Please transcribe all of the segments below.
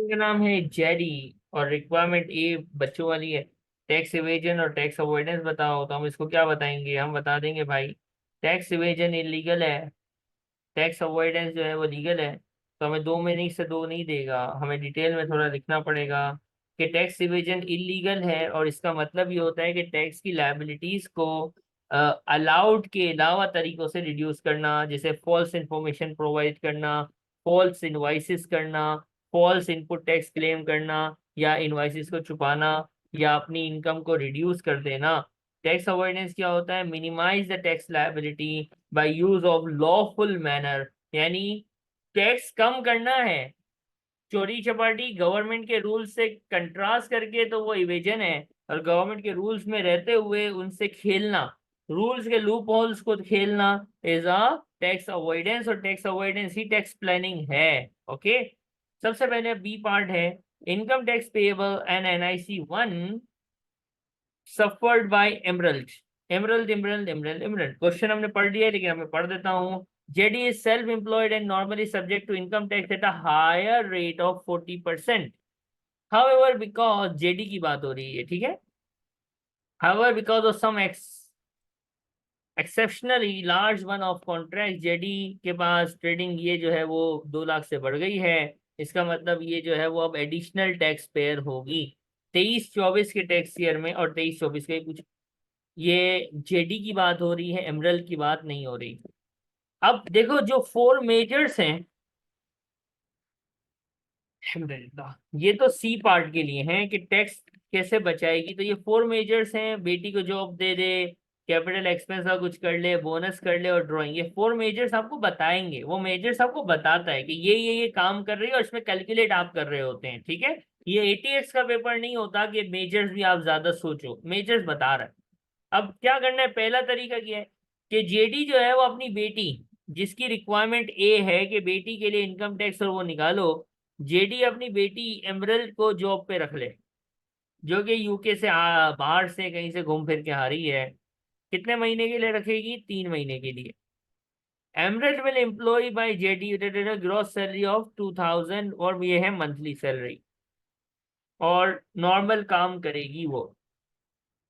का नाम है जेडी और रिक्वायरमेंट ए बच्चों वाली है। टैक्स इवेजन और टैक्स अवॉइडेंस बताओ, तो हम इसको क्या बताएंगे? हम बता देंगे भाई टैक्स इवेजन इलीगल है, टैक्स अवॉइडेंस जो है वो लीगल है। तो हमें दो में नहीं से दो नहीं देगा, हमें डिटेल में थोड़ा लिखना पड़ेगा कि टैक्स इवेजन इलीगल है और इसका मतलब ये होता है कि टैक्स की लायबिलिटीज को अलाउड के अलावा तरीकों से रिड्यूस करना, जैसे फॉल्स इंफॉर्मेशन प्रोवाइड करना, फॉल्स इनवाइसेस करना, फॉल्स इनपुट टैक्स क्लेम करना, या इनवाइसेस को छुपाना, या अपनी इनकम को रिड्यूस कर देना। टैक्स अवॉइडेंस क्या होता है? Minimize the tax liability by use of lawful manner, यानी टैक्स कम करना है। चोरी चपाटी गवर्नमेंट के रूल्स से कंट्रास्ट करके तो वो इवेजन है, और गवर्नमेंट के रूल्स में रहते हुए उनसे खेलना, रूल्स के लूप होल्स को खेलना इज अ टैक्स अवॉइडेंस, और टैक्स अवॉइडेंस ही टैक्स प्लानिंग है। ओके, सबसे पहले बी पार्ट है income tax payable and NIC 1 suffered by Emerald. Emerald Emerald Emerald Emerald question हमने पढ़ लिया है, लेकिन मैं पढ़ देता हूँ। JD is self employed and normally subject to income tax at a higher rate of 40%। However, because JD की बात हो रही है, ठीक है। However, because of some exceptionally large one of contract, JD के पास ट्रेडिंग ये जो है वो 2 लाख से बढ़ गई है। इसका मतलब ये जो है वो अब एडिशनल टैक्स पेयर होगी 23-24 के टैक्स ईयर में, और 23-24 के कुछ, ये जेडी की बात हो रही है, एमरल्ड की बात नहीं हो रही। अब देखो जो फोर मेजर्स हैं, अल्हम्दुलिल्लाह, ये तो सी पार्ट के लिए हैं कि टैक्स कैसे बचाएगी। तो ये फोर मेजर्स हैं, बेटी को जॉब दे दे, कैपिटल एक्सपेंस का कुछ कर ले, बोनस कर ले, और ड्राइंग। ये फोर मेजर्स आपको बताएंगे, वो मेजर्स आपको बताता है कि ये काम कर रही है, और इसमें कैलकुलेट आप कर रहे होते हैं, ठीक है। ये 88 का पेपर नहीं होता कि मेजर्स भी आप ज्यादा सोचो, मेजर्स बता रहा है। अब क्या करना है? पहला तरीका क्या है कि जेडी जो है वो अपनी बेटी, जिसकी रिक्वायरमेंट ए है कि बेटी के लिए इनकम टैक्स और वो निकालो, जेडी अपनी बेटी एमरल्ड को जॉब पे रख ले, जो कि यूके से बाहर से कहीं से घूम फिर के आ रही है। कितने महीने के लिए रखेगी? 3 महीने के लिए। Emerald will employ by JD gross salary of 2000, और ये है मंथली सैलरी, और नॉर्मल काम करेगी वो।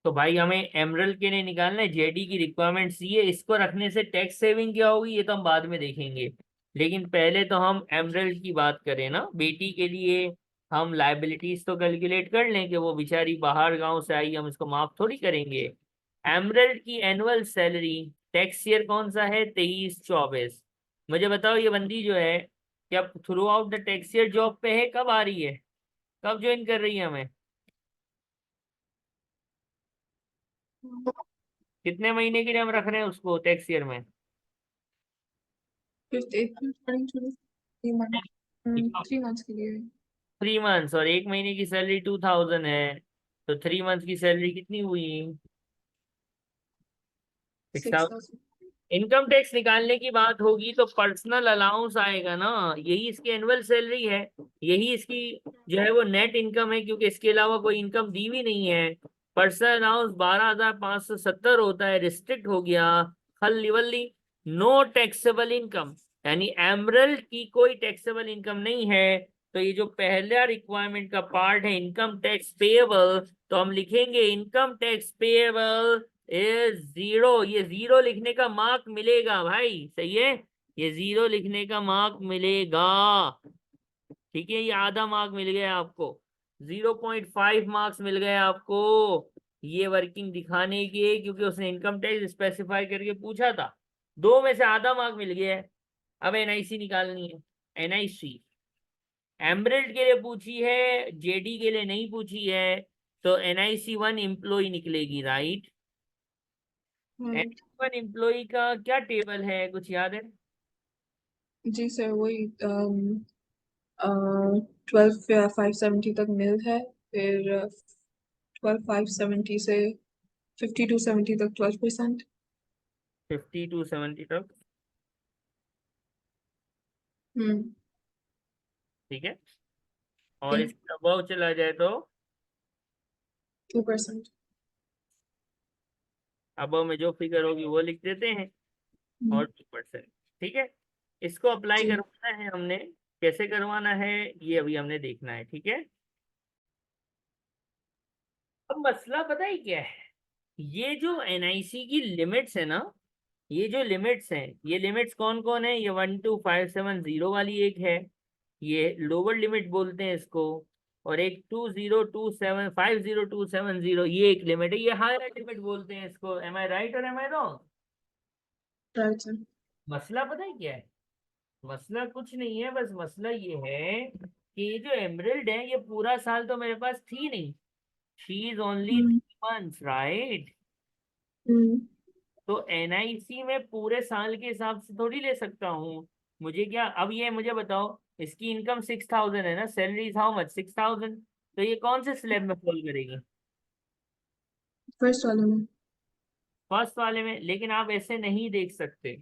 तो भाई हमें एमरल्ड के लिए निकालना है, जेडी की रिक्वायरमेंट सी है, इसको रखने से टैक्स सेविंग क्या होगी ये तो हम बाद में देखेंगे। लेकिन पहले तो हम एमरल्ड की बात करें ना, बेटी के लिए। हम लाइबिलिटीज तो कैलकुलेट कर लें कि वो बेचारी बाहर गांव से आई, हम इसको माफ थोड़ी करेंगे। एमरल्ड की एनुअल सैलरी, टैक्स ईयर कौन सा है? 23-24। मुझे बताओ ये बंदी जो है क्या through out the tax year job पे है? कब आ रही है, कब ज्वाइन कर रही है हमें? कितने महीने के लिए हम रख रहे हैं उसको टैक्स ईयर में? Fifth April starting to 3 month 3 months के लिए 3 मंथ्स, और 1 महीने की सैलरी 2000 है, तो 3 मंथ्स की सैलरी कितनी हुई? 6000। 6,000। इनकम टैक्स निकालने की बात होगी तो पर्सनल अलाउंस आएगा ना, यही इसकी एनुअल सैलरी है, यही इसकी जो है वो नेट इनकम है, क्योंकि इसके अलावा कोई इनकम दी भी नहीं है। पर्सनल अलाउंस 12,570 होता है, रिस्ट्रिक्ट हो गया। खल्ली वल्ली, नो टैक्सेबल इनकम, यानी एमरल्ड की कोई टैक्सेबल इनकम नहीं है। तो ये जो पहला रिक्वायरमेंट का पार्ट है इनकम टैक्स पेएबल, तो हम लिखेंगे इनकम टैक्स पेएबल इज 0। ये 0 लिखने का मार्क मिलेगा भाई, सही है, ये 0 लिखने का मार्क मिलेगा, ठीक है। ये आधा मार्क मिल गया आपको, 0.5 मार्क्स मिल गए आपको, ये वर्किंग दिखाने के, क्योंकि उसने इनकम टैक्स स्पेसिफाई करके पूछा था। दो में से आधा मार्क मिल गया है। अब एनआईसी निकालनी है। एनआईसी एमरेल्ड के लिए पूछी है, जेडी के लिए नहीं पूछी है, तो एनआईसी 1 एम्प्लॉय निकलेगी, राइट। एनआईसी 1 एम्प्लॉय का क्या टेबल है, कुछ याद है? जी सर वही 12,570 तक मिल है, फिर 12,570 से 50 to 70 तक 12%। 50 to 70 तक, हम्म। ठीक है। और इसके अबव चला जाए तो 2%। अबव में जो फिगर होगी वो लिख देते हैं, और 2%, ठीक है। इसको अप्लाई जी। करवाना है हमने कैसे करवाना है ये अभी हमने देखना है, ठीक है। अब मसला पता है क्या है, ये जो एनआईसी की लिमिट्स है ना, ये जो लिमिट्स हैं, ये लिमिट्स कौन कौन है, ये 12570 वाली एक है, ये लोअर लिमिट बोलते हैं इसको, और एक 202750270 ये एक लिमिट है, ये हायर लिमिट बोलते हैं इसको। एम आई राइट और am I wrong? Right sir. मसला पता है क्या है, मसला कुछ नहीं है, बस मसला ये है कि ये जो एमरल्ड है ये पूरा साल तो मेरे पास थी नहीं, she is only hmm 3 months, right. Hmm तो एनआईसी में पूरे साल के हिसाब से थोड़ी ले सकता हूँ। मुझे क्या, अब ये मुझे बताओ, इसकी इनकम 6000 है ना, सैलरी इज हाउ मच, 6000, तो ये कौन से स्लैब में फॉल करेगी? फर्स्ट वाले में। फर्स्ट वाले में। लेकिन आप ऐसे नहीं देख सकते,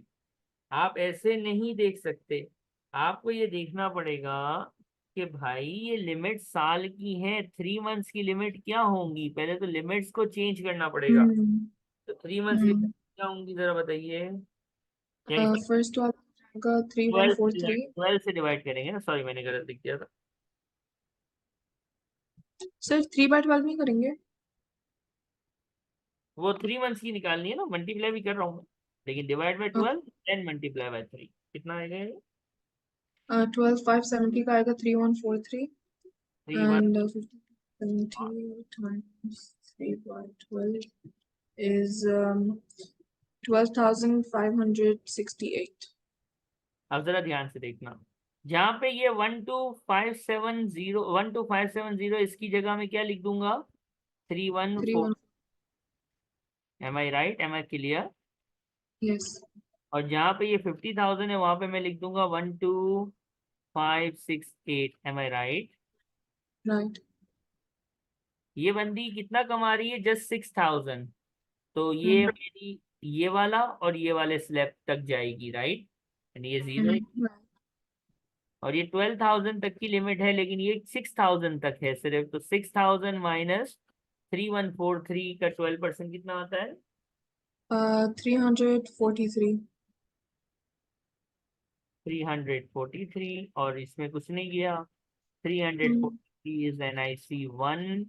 आप ऐसे नहीं देख सकते, आपको ये देखना पड़ेगा कि भाई ये लिमिट साल की है, 3 months की लिमिट क्या होंगी, पहले तो लिमिट्स को चेंज करना पड़ेगा। हम्म तो 3 months की हम्म लिमिट क्या होंगी जरा बताइए, यानी फर्स्ट वाला हो जाएगा थ्री वन 12 फोर से थ्री 12 से डिवाइड करेंगे ना, सॉरी मैंने गलत लिख दिया था। सर 3/12 नहीं करेंगे? वो 3 months की निकालनी है ना, मल्टीप्लाई भी कर रहा हूँ मैं, लेकिन डिवाइड बाई 12, 10 × 3 कितना आएगा ये? 12,570 का आएगा 3143 three one and 5070 times 3/12 is 12,568. अब जरा ध्यान से देखना, जहाँ पे ये 12570 इसकी जगह में क्या लिख दूंगा, 314। 31 am I right, am I clear? yes और जहाँ पे ये 50,000 है वहां पे मैं लिख दूंगा 12568। M I right? right ये बंदी कितना कमा रही है, जस्ट 6000, तो ये हम्म मेरी ये वाला और ये वाले स्लैब तक जाएगी, राइट, यानी ये जीरो है। right और ये 12,000 तक की लिमिट है, लेकिन ये 6000 तक है सिर्फ, तो 6000 माइनस 3143 का 12% कितना आता है? 343 343, और इसमें कुछ नहीं गया, three hundred hmm forty is N I C one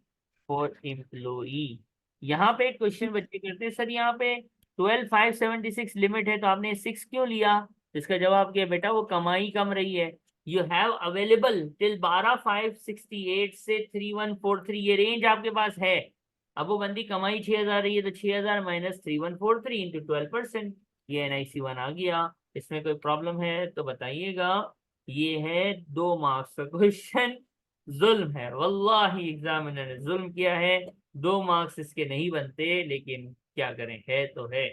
for employee. यहाँ पे एक क्वेश्चन बच्चे करते हैं, सर यहाँ पे 12576 लिमिट है तो आपने 6 क्यों लिया? इसका जवाब क्या है बेटा, वो कमाई कम रही है। यू हैव अवेलेबल टिल 12,568 से 3143, ये रेंज आपके पास है। अब वो बंदी कमाई 6000 रही है, तो 6000 माइनस 3143 इंटू 12%, ये NIC1 आ गया। इसमें कोई प्रॉब्लम है तो बताइएगा। ये है 2 मार्क्स का क्वेश्चन। जुल्म है वल्लाही, एग्जामिनर ने जुल्म किया है, 2 मार्क्स इसके नहीं बनते, लेकिन क्या करें, है तो है।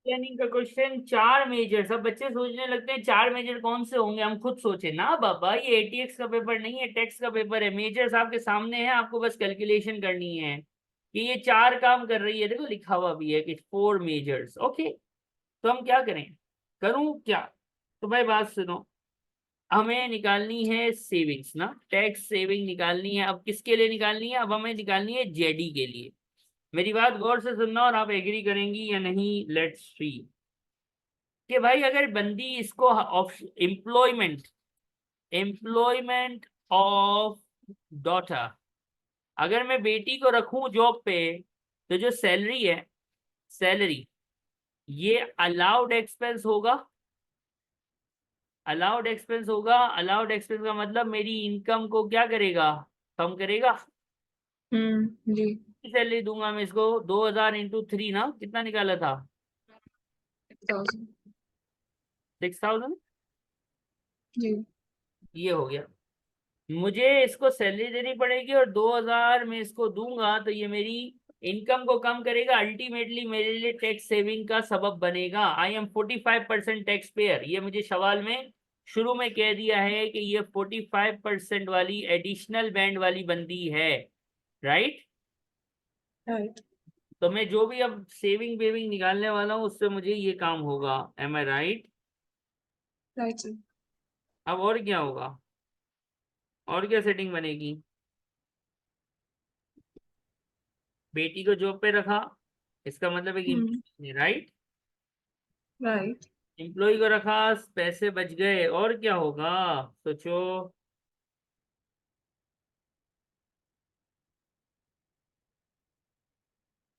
प्लानिंग का क्वेश्चन, 4 मेजर, सब बच्चे सोचने लगते हैं 4 मेजर कौन से होंगे, हम खुद सोचे ना बाबा, ये ATX का पेपर नहीं है, टेक्स का पेपर है। मेजर्स आपके सामने है, आपको बस कैलकुलेशन करनी है कि ये 4 काम कर रही है, देखो लिखा हुआ भी है कि 4 मेजर्स, ओके। तो हम क्या करें, करूं क्या? तो भाई बात सुनो, हमें निकालनी है सेविंग्स ना, टैक्स सेविंग निकालनी है। अब किसके लिए निकालनी है, अब हमें निकालनी है जेडी के लिए। मेरी बात गौर से सुनना और आप एग्री करेंगी या नहीं, लेट्स सी। कि भाई अगर बंदी इसको एम्प्लॉयमेंट, एम्प्लॉयमेंट ऑफ डॉटर, अगर मैं बेटी को रखूं जॉब पे, तो जो सैलरी है, सैलरी, ये अलाउड एक्सपेंस होगा। अलाउड एक्सपेंस होगा, अलाउड एक्सपेंस का मतलब मेरी इनकम को क्या करेगा, कम करेगा। जी सैलरी दूंगा मैं इसको, 2000 इंटू 3 ना, कितना निकाला था, 6,000 6000, जी ये हो गया। मुझे इसको सैलरी देनी पड़ेगी और 2000 में इसको दूंगा, तो ये मेरी इनकम को कम करेगा, अल्टीमेटली मेरे लिए टैक्स सेविंग का सबब बनेगा। आई एम 45% टैक्स पेयर, ये मुझे सवाल में शुरू में कह दिया है कि ये 45% वाली एडिशनल बैंड वाली बंदी है, राइट। राइट तो मैं जो भी अब सेविंग वेविंग निकालने वाला हूँ उससे मुझे ये काम होगा, M I right? Right sir अब और क्या होगा, और क्या सेटिंग बनेगी, बेटी को जॉब पे रखा, इसका मतलब एक हम्म एम्प्लॉय, राइट। राइट एम्प्लॉय को रखा, पैसे बच गए, और क्या होगा सोचो।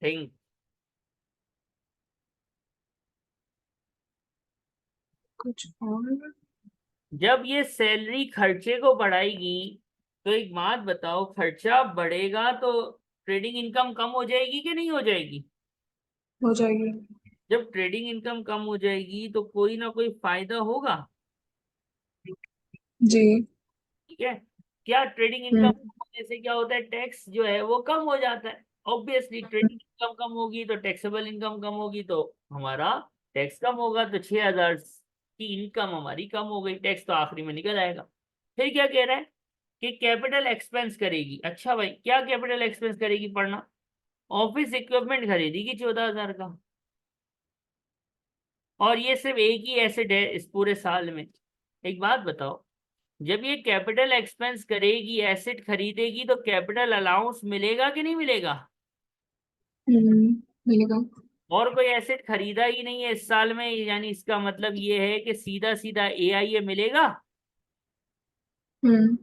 थिंक। कुछ और। जब ये सैलरी खर्चे को बढ़ाएगी, तो एक बात बताओ, खर्चा बढ़ेगा तो ट्रेडिंग इनकम कम हो जाएगी कि नहीं हो जाएगी? हो जाएगी। जब ट्रेडिंग इनकम कम हो जाएगी तो कोई ना कोई फायदा होगा। जी। ठीक है। क्या ट्रेडिंग इनकम हम्म। होने से क्या होता है, टैक्स जो है वो कम हो जाता है। ऑब्वियसली ट्रेडिंग इनकम कम होगी तो टैक्सेबल इनकम कम होगी, तो हमारा टैक्स कम होगा, तो 6,000 की इनकम हमारी कम हो गई, टैक्स तो आखिरी में निकल आएगा। फिर क्या कह रहा है कि कैपिटल एक्सपेंस करेगी। अच्छा भाई, क्या कैपिटल एक्सपेंस करेगी, पढ़ना। ऑफिस इक्विपमेंट खरीदेगी 14,000 का, और ये सिर्फ एक ही एसेट है इस पूरे साल में। एक बात बताओ, जब ये कैपिटल एक्सपेंस करेगी, एसेट खरीदेगी, तो कैपिटल अलाउंस मिलेगा कि नहीं मिलेगा? मिलेगा। और कोई एसेट खरीदा ही नहीं है इस साल में, यानी इसका मतलब ये है कि सीधा सीधा AIA मिलेगा। हम्म।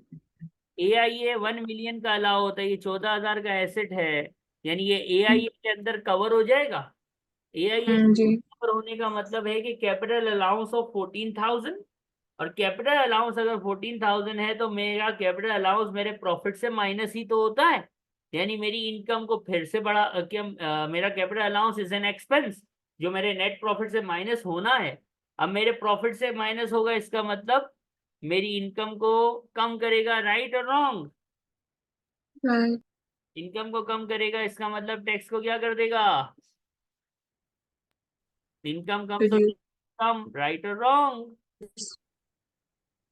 AIA 1 मिलियन का अलाउ होता है, ये 14,000 का एसेट है, यानी ये AIA के अंदर कवर हो जाएगा। AIA जी। कवर होने का मतलब है कि कैपिटल अलाउंस ऑफ 14,000, और कैपिटल अलाउंस अगर 14,000 है तो मेरा कैपिटल अलाउंस मेरे प्रॉफिट से माइनस ही तो होता है, यानी मेरी इनकम को फिर से बड़ा मेरा capital allowance is an expense जो मेरे नेट प्रॉफिट से माइनस होना है। अब मेरे प्रॉफिट से माइनस होगा, इसका मतलब मेरी इनकम को कम करेगा, राइट और रॉन्ग? राइट। इनकम को कम करेगा, इसका मतलब टैक्स को क्या कर देगा? इनकम कम तो रिड्यूस। कम, राइट और रॉन्ग?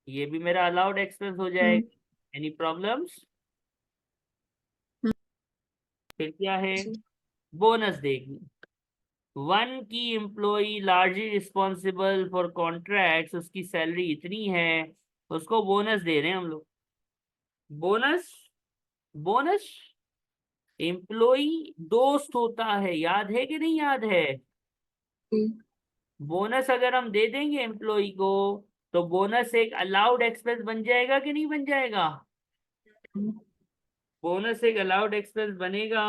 ये भी मेरा अलाउड एक्सपेंस हो जाएगा। Any problems? फिर क्या है, जी। बोनस देगी। वन की employee largely responsible for contracts, उसकी सैलरी इतनी है, उसको बोनस दे रहे हैं हम लोग। बोनस, बोनस एम्प्लॉई दोस्त होता है, याद है कि नहीं याद है? जी। बोनस अगर हम दे देंगे एम्प्लॉय को, तो बोनस एक अलाउड एक्सपेंस बन जाएगा कि नहीं बन जाएगा? बोनस एक अलाउड एक्सपेंस बनेगा।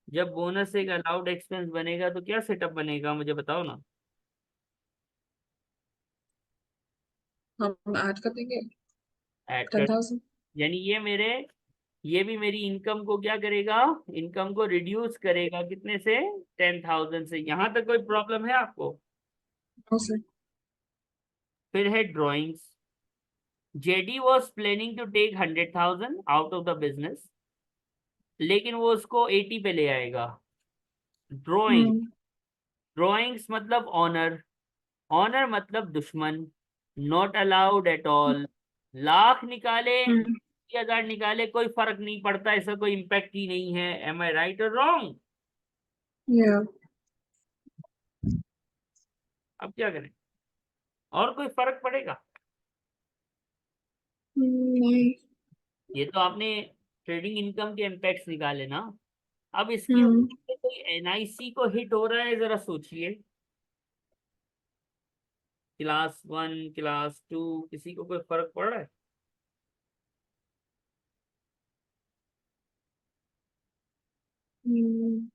जब बोनस एक अलाउड एक्सपेंस बनेगा तो क्या सेटअप बनेगा, मुझे बताओ ना। हम ऐड कर देंगे। ऐड कर, 10,000। यानी ये भी मेरी इनकम को क्या करेगा, इनकम को रिड्यूस करेगा, कितने से? 10,000 से। यहां तक कोई प्रॉब्लम है आपको? No sir. फिर है drawings. JD was planning to take 100,000 out of the business, लेकिन वो उसको 80 पे ले आएगा। Drawing, hmm. ड्रॉइंग्स मतलब ऑनर, ऑनर मतलब दुश्मन, not allowed at all. Lakh निकाले, हम्म। 80,000 निकाले, कोई फर्क नहीं पड़ता, ऐसा कोई इम्पैक्ट ही नहीं है। एम आई राइट और रॉन्ग? या। अब क्या करें, और कोई फर्क पड़ेगा? नहीं। ये तो आपने ट्रेडिंग इनकम के इम्पैक्ट्स निकाले ना। अब इसकी हम्म। वजह से कोई NIC को हिट हो रहा है, जरा सोचिए। क्लास 1, क्लास 2, किसी को कोई फर्क पड़ रहा है? हम्म।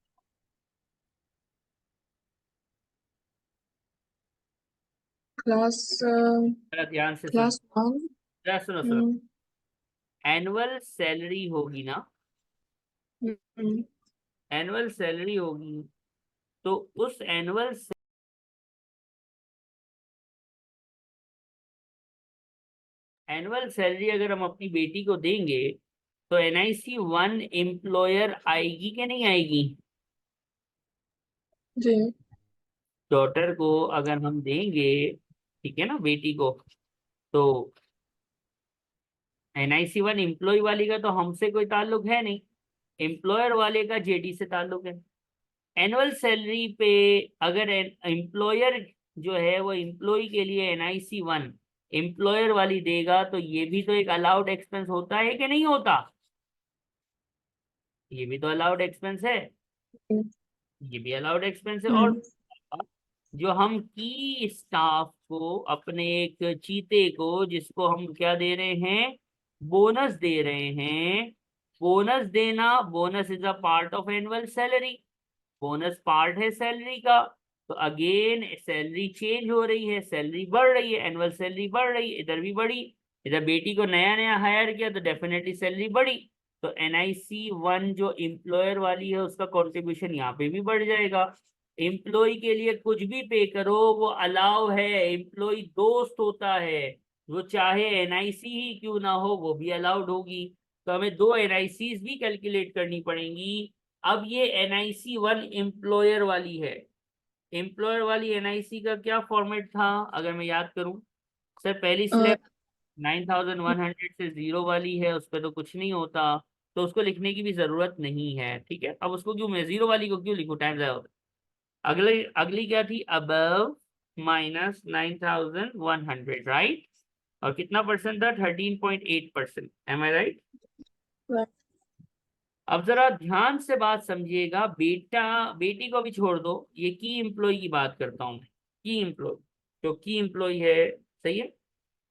क्लास जरा ध्यान से सुन, क्लास 1। जरा सुनो सुनो। हम्म। एनुअल सैलरी होगी ना, हम्म। एनुअल सैलरी होगी, तो उस एनुअल सैलरी अगर हम अपनी बेटी को देंगे, तो NIC 1 एम्प्लॉयर आएगी कि नहीं आएगी? जी। डॉटर को अगर हम देंगे, ठीक है ना, बेटी को, तो NIC 1 एम्प्लॉय वाली का तो हमसे कोई ताल्लुक है नहीं, एम्प्लॉयर वाले का JD से ताल्लुक है। एनुअल सैलरी पे अगर एम्प्लॉयर जो है वो एम्प्लॉय के लिए NIC 1 एम्प्लॉयर वाली देगा, तो ये भी तो एक अलाउड एक्सपेंस होता है कि नहीं होता? ये भी तो अलाउड एक्सपेंस है, ये भी अलाउड एक्सपेंस है। और हम्म। जो हम की स्टाफ को, अपने एक चीते को, जिसको हम क्या दे रहे हैं, बोनस दे रहे हैं। बोनस देना, bonus is a part of annual salary, bonus part है सैलरी का। तो अगेन सैलरी चेंज हो रही है, सैलरी बढ़ रही है, एनुअल सैलरी बढ़ रही है, इधर भी बढ़ी। इधर बेटी को नया नया हायर किया तो डेफिनेटली सैलरी बढ़ी। तो NIC 1 जो एम्प्लॉयर वाली है उसका कंट्रीब्यूशन यहाँ पे भी बढ़ जाएगा। एम्प्लॉय के लिए कुछ भी पे करो वो अलाउ है, एम्प्लॉय दोस्त होता है, वो चाहे NIC ही क्यों ना हो वो भी अलाउड होगी। तो हमें दो NICs भी कैलकुलेट करनी पड़ेंगी। अब ये NIC 1 एम्प्लॉयर वाली है। एम्प्लॉयर वाली NIC का क्या फॉर्मेट था अगर मैं याद करूं? सर पहली uh, स्लैब 9100 से जीरो वाली है, उस पर तो कुछ नहीं होता, तो उसको लिखने की भी जरूरत नहीं है। ठीक है, अब उसको क्यों, मैं जीरो वाली को क्यों लिखूं, टाइम जाएगा। अगले अगली क्या थी, अबव -9100, राइट। और कितना परसेंट था, 13.8%, एम आई राइट? right. अब जरा ध्यान से बात समझिएगा, बेटा बेटी को भी छोड़ दो, ये की एम्प्लॉय की बात करता हूँ मैं। की एम्प्लॉय, जो की एम्प्लॉय है, सही है,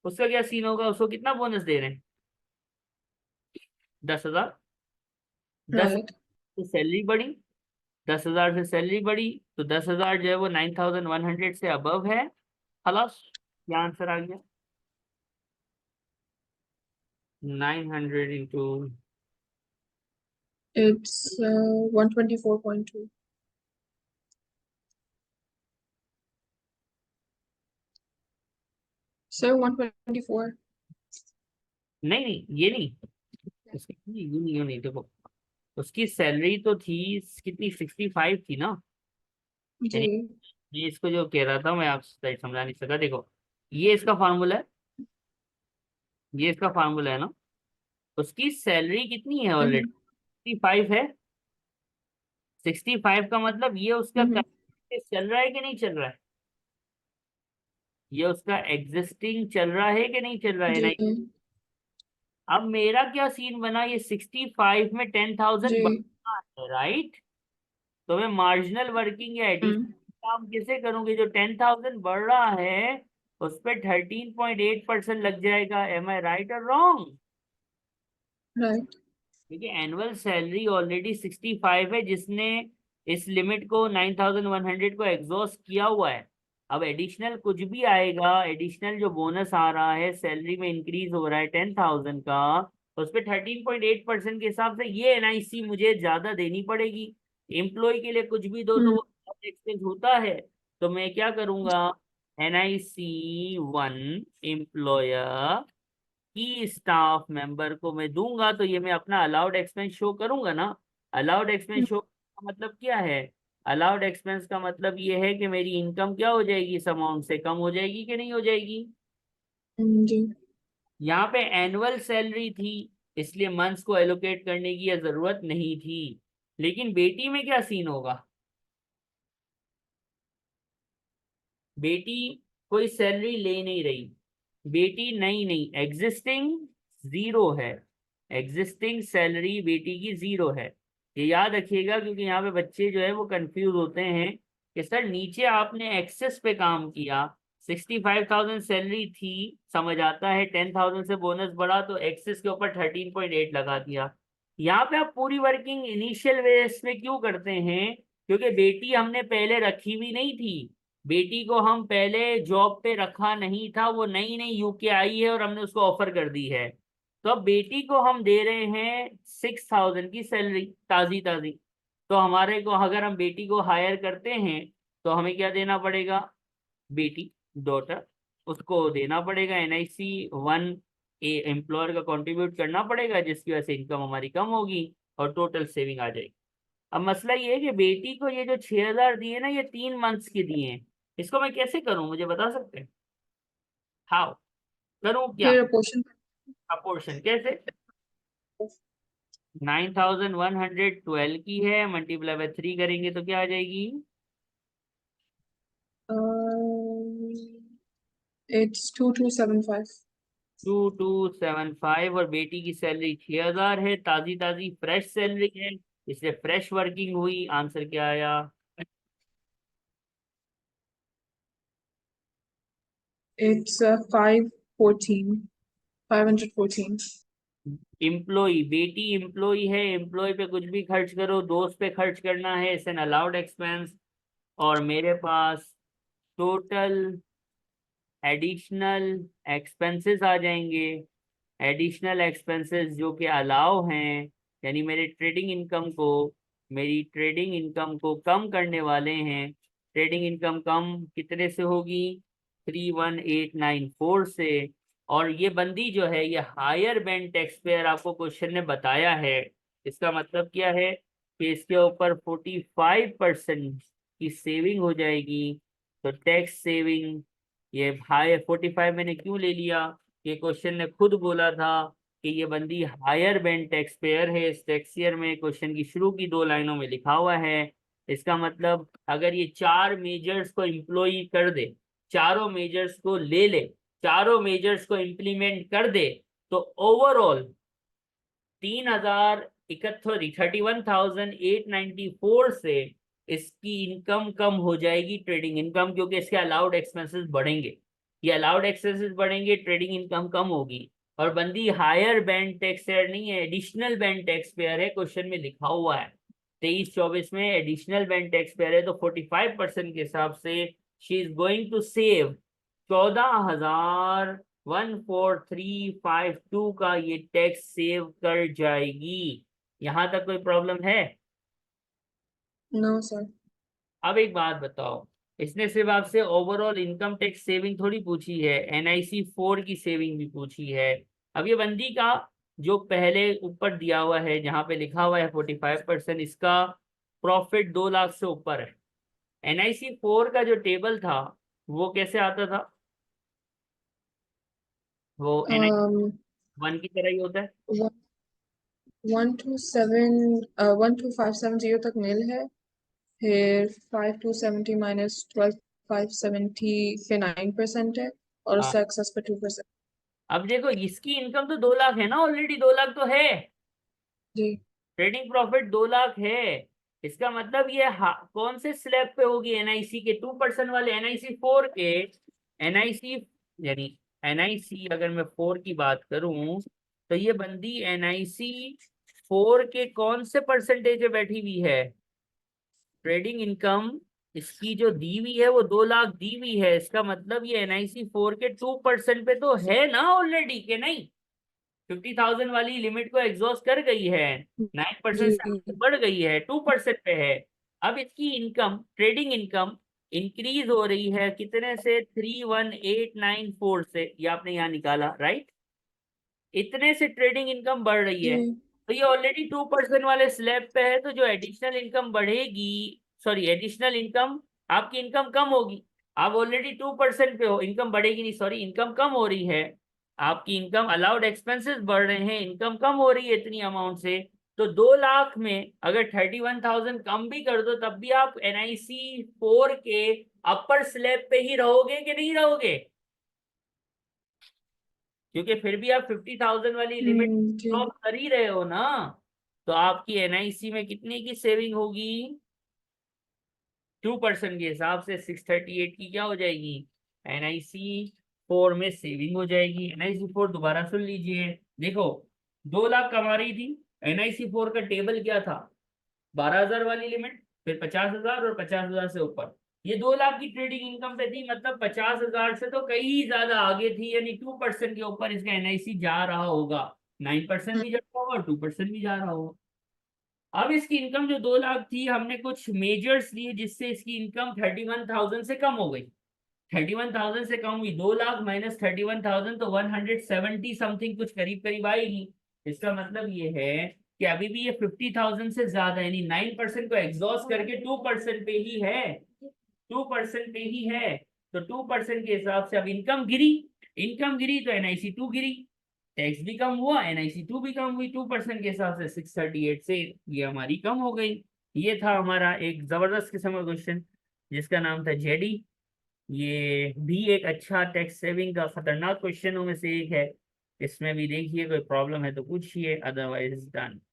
उसका क्या सीन होगा, उसको कितना बोनस दे रहे हैं, 10,000। दस Right. से सैलरी बढ़ी, 10,000 से सैलरी बढ़ी, तो 10,000 जो है वो 9100 से अबव है। खलास, क्या आंसर आ गया, 900 इंटू, It's 124.2. Sir, 124. नहीं नहीं ये नहीं, उसकी यूं नहीं देखो, उसकी सैलरी तो थी कितनी, 65 थी ना। यानी जी। ये इसको जो कह रहा था मैं, आप शायद समझा नहीं सका, देखो ये इसका फार्मूला है, ये इसका फार्मूला है ना। उसकी सैलरी कितनी है ऑलरेडी, Mm-hmm. 65 है। 65 का मतलब ये उसका Mm-hmm. चल रहा है कि नहीं चल रहा है, ये उसका एग्जिस्टिंग चल रहा है कि नहीं चल रहा है, जी। नहीं। अब मेरा क्या सीन बना, ये 65 में 10,000 जी। बढ़ना है, राइट। तो मैं मार्जिनल वर्किंग या एडिशनल Mm. काम कैसे करूंगी, जो 10,000 बढ़ रहा है उस पर 13.8% लग जाएगा, एम आई राइट और रॉन्ग? Right. क्योंकि एनुअल सैलरी ऑलरेडी 65 है, जिसने इस लिमिट को 9100 को एग्जॉस्ट किया हुआ है। अब एडिशनल कुछ भी आएगा, एडिशनल जो बोनस आ रहा है, सैलरी में इंक्रीज हो रहा है 10,000 का, उस पर 13.8% के हिसाब से ये NIC मुझे ज्यादा देनी पड़ेगी। एम्प्लॉय के लिए कुछ भी दो तो Mm. वो एक्सपेंस होता है। तो मैं क्या करूंगा, NIC 1 एम्प्लॉयर की स्टाफ मेंबर को मैं दूंगा, तो ये मैं अपना अलाउड एक्सपेंस शो करूंगा ना। अलाउड एक्सपेंस शो का मतलब क्या है, अलाउड एक्सपेंस का मतलब ये है कि मेरी इनकम क्या हो जाएगी, इस अमाउंट से कम हो जाएगी कि नहीं हो जाएगी। जी। यहाँ पे एनुअल सैलरी थी, इसलिए मंथ्स को एलोकेट करने की यह जरूरत नहीं थी। लेकिन बेटी में क्या सीन होगा, बेटी कोई सैलरी ले नहीं रही, बेटी नई नहीं, एग्जिस्टिंग जीरो है, एग्जिस्टिंग सैलरी बेटी की जीरो है। ये याद रखिएगा, क्योंकि यहाँ पे बच्चे जो है वो कंफ्यूज होते हैं कि सर नीचे आपने एक्सेस पे काम किया, 65,000 सैलरी थी, समझ आता है, 10,000 से बोनस बढ़ा तो एक्सेस के ऊपर 13.8 लगा दिया। यहाँ पे आप पूरी वर्किंग इनिशियल बेस में क्यों करते हैं, क्योंकि बेटी हमने पहले रखी हुई नहीं थी, बेटी को हम पहले जॉब पे रखा नहीं था, वो नई नई UK आई है और हमने उसको ऑफर कर दी है। तो अब बेटी को हम दे रहे हैं 6,000 की सैलरी, ताजी ताजी। तो हमारे को, अगर हम बेटी को हायर करते हैं तो हमें क्या देना पड़ेगा, बेटी डॉटर, उसको देना पड़ेगा NIC 1 एम्प्लॉयर का कंट्रीब्यूट करना पड़ेगा, जिसकी वजह से इनकम हमारी कम होगी और टोटल सेविंग आ जाएगी। अब मसला ये है कि बेटी को ये जो 6,000 दिए ना, ये 3 मंथ्स के दिए हैं, इसको मैं कैसे करूं, मुझे बता सकते हैं, हाउ करूं क्या, फिर पोर्शन। अपोर्शन कैसे। 9112 की है, मल्टीप्लाई बाय 3 करेंगे तो क्या आ जाएगी, It's 2275. 2275। और बेटी की सैलरी 6,000 है, ताजी ताजी फ्रेश सैलरी है, इसलिए फ्रेश वर्किंग हुई, आंसर क्या आया, It's 514. एम्प्लॉय, बेटी एम्प्लॉय है, एम्प्लॉय पे कुछ भी खर्च करो, दोस्त पे खर्च करना है, इट्स एन अलाउड एक्सपेंस। और मेरे पास टोटल एडिशनल एक्सपेंसेस आ जाएंगे। एडिशनल एक्सपेंसेस जो कि अलाउ हैं, यानी मेरी ट्रेडिंग इनकम को कम करने वाले हैं। ट्रेडिंग इनकम कम कितने से होगी? 31894 से। और ये बंदी जो है ये हायर बैंड टैक्स पेयर आपको क्वेश्चन ने बताया है। इसका मतलब क्या है कि इसके ऊपर 45% की सेविंग हो जाएगी। तो टैक्स सेविंग, ये हाई 45 मैंने क्यों ले लिया? ये क्वेश्चन ने खुद बोला था कि ये बंदी हायर बैंड टैक्स पेयर है। इस टैक्स ईयर में क्वेश्चन की शुरू की 2 लाइनों में लिखा हुआ है। इसका मतलब अगर ये 4 मेजर्स को इम्प्लॉय कर दे, चारों मेजर्स को ले ले, चारों मेजर्स को इम्प्लीमेंट कर दे, तो ओवरऑल 31,894 से इसकी इनकम कम हो जाएगी, ट्रेडिंग इनकम, क्योंकि इसके अलाउड एक्सपेंसेस बढ़ेंगे। ये अलाउड एक्सपेंसेस बढ़ेंगे, ट्रेडिंग इनकम कम होगी। और बंदी हायर बैंड टैक्स पेयर नहीं है, एडिशनल बैंड टैक्स पेयर है, क्वेश्चन में लिखा हुआ है 23-24 में एडिशनल बैंड टैक्स पेयर है। तो 45% के हिसाब से she is going to save 14,14352 का ये टैक्स सेव कर जाएगी। यहां तक कोई प्रॉब्लम है? No, sir. अब एक बात बताओ, इसने सिर्फ आपसे ओवरऑल इनकम टैक्स सेविंग थोड़ी पूछी है, NIC 4 की सेविंग भी पूछी है। अब ये बंदी का जो पहले ऊपर दिया हुआ है जहां पे लिखा हुआ है 45%, इसका प्रॉफिट 2 लाख से ऊपर है। NIC 4 का जो टेबल था वो कैसे आता था? वो NIC Um, 1 की तरह ही होता है। 12570 तक मिल है, फिर 5270 माइनस 12570 पे 9% है, और हाँ, उसका एक्सेस पे 2%। अब देखो इसकी इनकम तो 2 लाख है ना, ऑलरेडी 2 लाख तो है। जी। ट्रेडिंग प्रॉफिट 2 लाख है। इसका मतलब ये कौन से स्लैब पे होगी? NIC के 2% वाले, NIC 4 के। NIC यानी NIC अगर मैं 4 की बात करूं तो ये बंदी NIC 4 के कौन से परसेंटेज पे बैठी हुई है? ट्रेडिंग इनकम इसकी जो दी हुई है वो 2 लाख दी हुई है। इसका मतलब ये NIC 4 के 2% पे तो है ना ऑलरेडी, के नहीं? 50,000 वाली लिमिट को एग्जॉस्ट कर गई है, 9% से जी। आगे बढ़ गई है, 2% पे है। अब इसकी इनकम, ट्रेडिंग इनकम इंक्रीज हो रही है कितने से? 31894 से, ये आपने यहाँ निकाला राइट। इतने से ट्रेडिंग इनकम बढ़ रही जी। है। तो ये ऑलरेडी 2% वाले स्लैब पे है, तो जो एडिशनल इनकम बढ़ेगी, सॉरी एडिशनल इनकम, आपकी इनकम कम होगी। आप ऑलरेडी 2% पे हो, इनकम बढ़ेगी नहीं, सॉरी इनकम कम हो रही है। आपकी इनकम, अलाउड एक्सपेंसेस बढ़ रहे हैं, इनकम कम हो रही है इतनी अमाउंट से। तो 2 लाख में अगर 31,000 कम भी कर दो तब भी आप NIC 4 के अपर स्लैब पे ही रहोगे कि नहीं रहोगे? क्योंकि फिर भी आप 50,000 वाली लिमिट जी। क्रॉस कर ही रहे हो ना। तो आपकी NIC में कितने की सेविंग होगी? 2% के हिसाब से 638 की क्या हो जाएगी? NIC 4 में सेविंग हो जाएगी। NIC 4 दोबारा सुन लीजिए, देखो 2 लाख कमा रही थी। NIC 4 का टेबल क्या था? 12,000 वाली लिमिट, फिर 50,000 और 50,000 से ऊपर। ये 2 लाख की ट्रेडिंग इनकम पे थी, मतलब 50,000 से तो कहीं ज्यादा आगे थी, यानी 2% के ऊपर इसका NIC जा रहा होगा। 9% भी जा रहा होगा और 2% भी जा रहा होगा। अब इसकी इनकम जो 2 लाख थी, हमने कुछ मेजर्स लिए जिससे इसकी इनकम 31,000 से कम हो गई। 31,000 से कम हुई, 2 लाख माइनस 31,000 तो 170 समथिंग कुछ करीब करीब आएगी। इसका मतलब ये है कि अभी भी ये 50,000 से ज्यादा, यानी 9% को एग्जॉस्ट करके 2% पे ही है। 2% पे ही है। तो 2% के हिसाब से अब इनकम गिरी। इनकम गिरी तो NIC 2 गिरी। टैक्स भी कम हुआ, NIC 2 भी कम हुई, 2% के हिसाब से 638 से ये हमारी कम हो गई। ये था हमारा एक जबरदस्त किस्म का क्वेश्चन जिसका नाम था जेडी। ये भी एक अच्छा टैक्स सेविंग का खतरनाक क्वेश्चनों में से एक है। इसमें भी देखिए कोई प्रॉब्लम है तो पूछिए, अदरवाइज डन।